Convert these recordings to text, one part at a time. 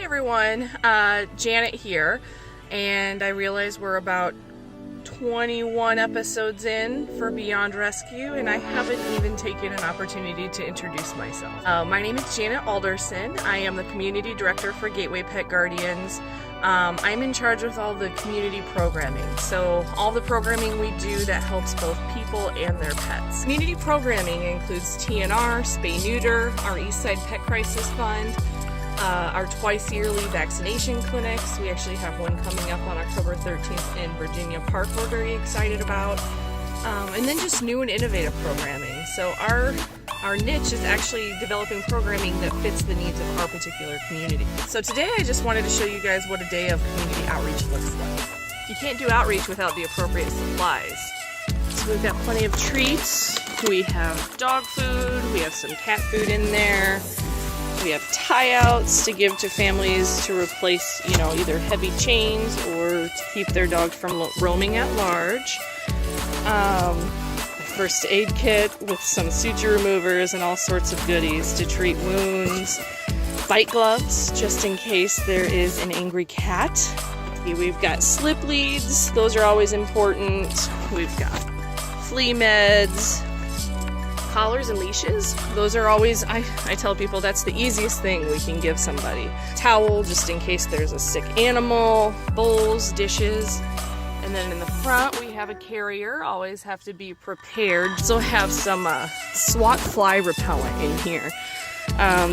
everyone, Janet here, and I realize we're about 21 episodes in for Beyond Rescue, and I haven't even taken an opportunity to introduce myself. My name is Janet Alderson. I am the Community Director for Gateway Pet Guardians. I'm in charge with all the community programming, so all the programming we do that helps both people and their pets. Community programming includes TNR, Spay-Neuter, our Eastside Pet Crisis Fund, our twice yearly vaccination clinics. We actually have one coming up on October 13th in Virginia Park we're very excited about. And then just new and innovative programming. So our niche is actually developing programming that fits the needs of our particular community. So today I just wanted to show you guys what a day of community outreach looks like. You can't do outreach without the appropriate supplies. So we've got plenty of treats. We have dog food, we have some cat food in there. We have tie-outs to give to families to replace, either heavy chains or to keep their dogs from roaming at large. First aid kit with some suture removers and all sorts of goodies to treat wounds. Bite gloves, just in case there is an angry cat. We've got slip leads, those are always important. We've got flea meds. Collars and leashes, those are always, I tell people that's the easiest thing we can give somebody. Towel, just in case there's a sick animal, bowls, dishes. And then in the front we have a carrier, always have to be prepared. Also have some SWAT fly repellent in here.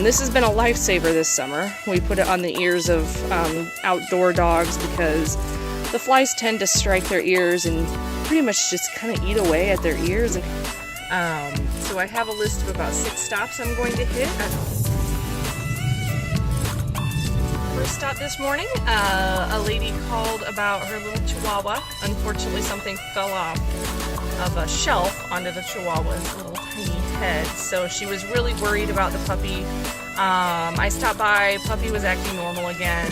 This has been a lifesaver this summer. We put it on the ears of outdoor dogs because the flies tend to strike their ears and pretty much just kind of eat away at their ears. So I have a list of about 6 stops I'm going to hit. First stop this morning, a lady called about her little Chihuahua. Unfortunately, something fell off of a shelf onto the Chihuahua's little tiny head, so she was really worried about the puppy. I stopped by, puppy was acting normal again.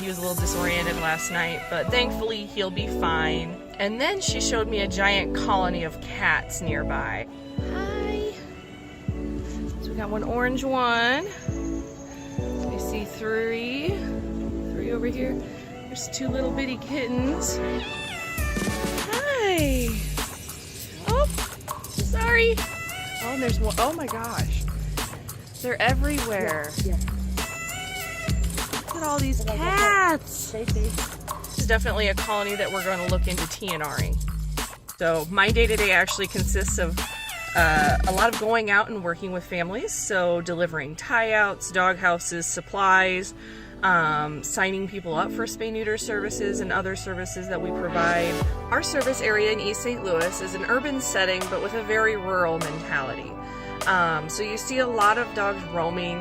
He was a little disoriented last night, but thankfully he'll be fine. And then she showed me a giant colony of cats nearby. Hi. So we got one orange one. You see three over here. There's 2 little bitty kittens. Hi. Oh, sorry. Oh, and there's one. Oh my gosh. They're everywhere. Yeah. Look at all these cats. This is definitely a colony that we're going to look into TNRing. So my day-to-day actually consists of a lot of going out and working with families, so delivering tie-outs, dog houses, supplies, signing people up for spay-neuter services and other services that we provide. Our service area in East St. Louis is an urban setting but with a very rural mentality. So you see a lot of dogs roaming,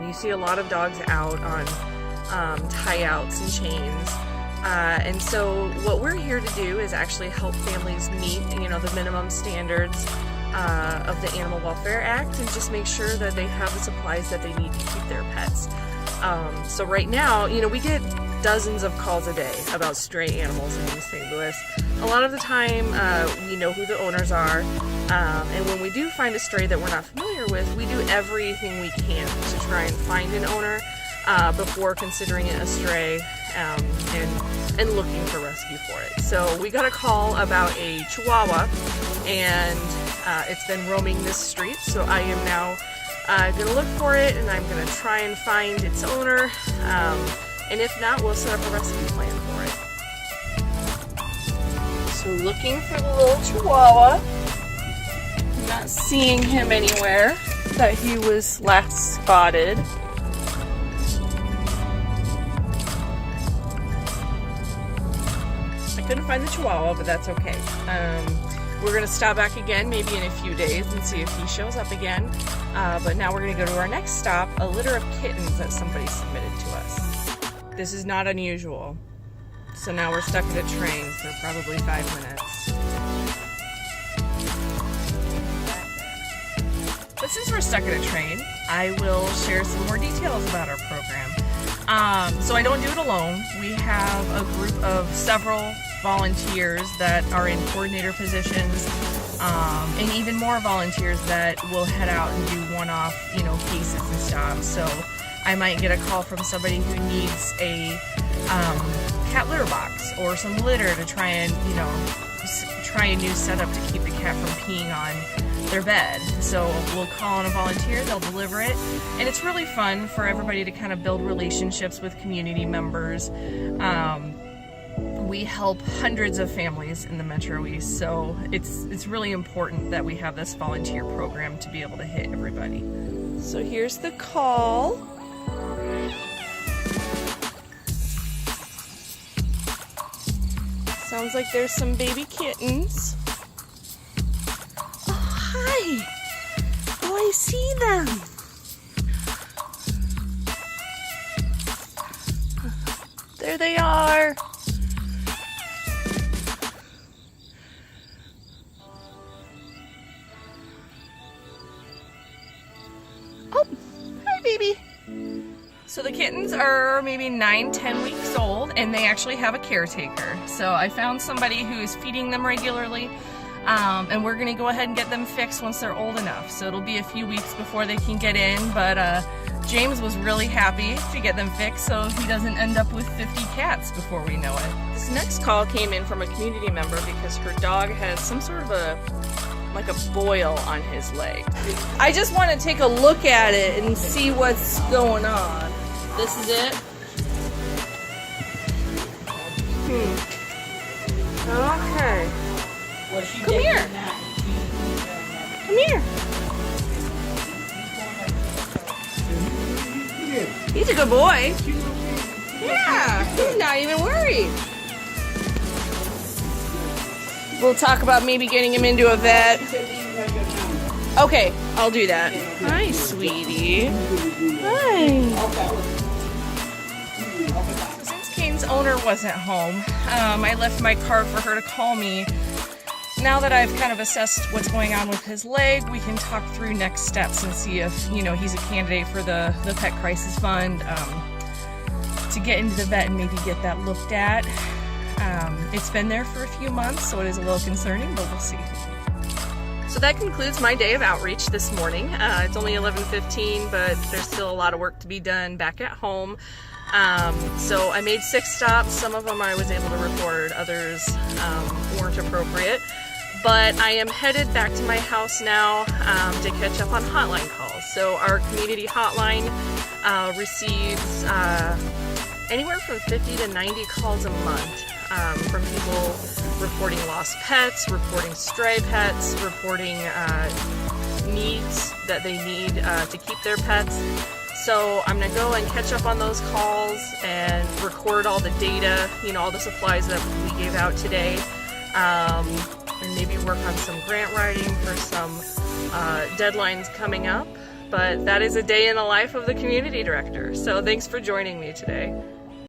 you see a lot of dogs out on tie-outs and chains. And so what we're here to do is actually help families meet, the minimum standards of the Animal Welfare Act and just make sure that they have the supplies that they need to keep their pets. So right now, we get dozens of calls a day about stray animals in East St. Louis. A lot of the time, we know who the owners are, and when we do find a stray that we're not familiar with, we do everything we can to try and find an owner before considering it a stray and looking for rescue for it. So we got a call about a Chihuahua, and it's been roaming this street, so I am now going to look for it, and I'm going to try and find its owner, and if not, we'll set up a rescue plan for it. So looking for the little Chihuahua. I'm not seeing him anywhere that he was last spotted. Couldn't find the Chihuahua, but that's okay. We're going to stop back again maybe in a few days and see if he shows up again. But now we're going to go to our next stop, a litter of kittens that somebody submitted to us. This is not unusual. So now we're stuck at a train for probably 5 minutes. But since we're stuck at a train, I will share some more details about our program. So I don't do it alone. We have a group of several volunteers that are in coordinator positions, and even more volunteers that will head out and do one-off, cases and stuff. So I might get a call from somebody who needs a cat litter box or some litter to try and, you know, try a new setup to keep the cat from peeing on their bed. So we'll call on a volunteer, they'll deliver it, and it's really fun for everybody to kind of build relationships with community members. We help hundreds of families in the Metro East, so it's really important that we have this volunteer program to be able to hit everybody. So here's the call. Sounds like there's some baby kittens. Oh, hi! Oh, I see them! There they are! Oh, hi baby! So the kittens are maybe 9-10 weeks old, and they actually have a caretaker. So I found somebody who is feeding them regularly, and we're gonna go ahead and get them fixed once they're old enough. So it'll be a few weeks before they can get in, but James was really happy to get them fixed so he doesn't end up with 50 cats before we know it. This next call came in from a community member because her dog has some sort of a boil on his leg. I just want to take a look at it and see what's going on. This is it. Okay. Come here. Come here. He's a good boy. Yeah, he's not even worried. We'll talk about maybe getting him into a vet. Okay, I'll do that. Hi, sweetie. Hi. So since Kane's owner wasn't home, I left my card for her to call me. Now that I've kind of assessed what's going on with his leg, we can talk through next steps and see if, you know, he's a candidate for the Pet Crisis Fund, to get into the vet and maybe get that looked at. It's been there for a few months, so it is a little concerning, but we'll see. So that concludes my day of outreach this morning. It's only 11:15, but there's still a lot of work to be done back at home. So I made 6 stops. Some of them I was able to record, others weren't appropriate. But I am headed back to my house now to catch up on hotline calls. So our community hotline receives anywhere from 50 to 90 calls a month from people reporting lost pets, reporting stray pets, reporting needs that they need to keep their pets. So I'm gonna go and catch up on those calls and record all the data, you know, all the supplies that we gave out today, and maybe work on some grant writing for some deadlines coming up. But that is a day in the life of the community director. So thanks for joining me today.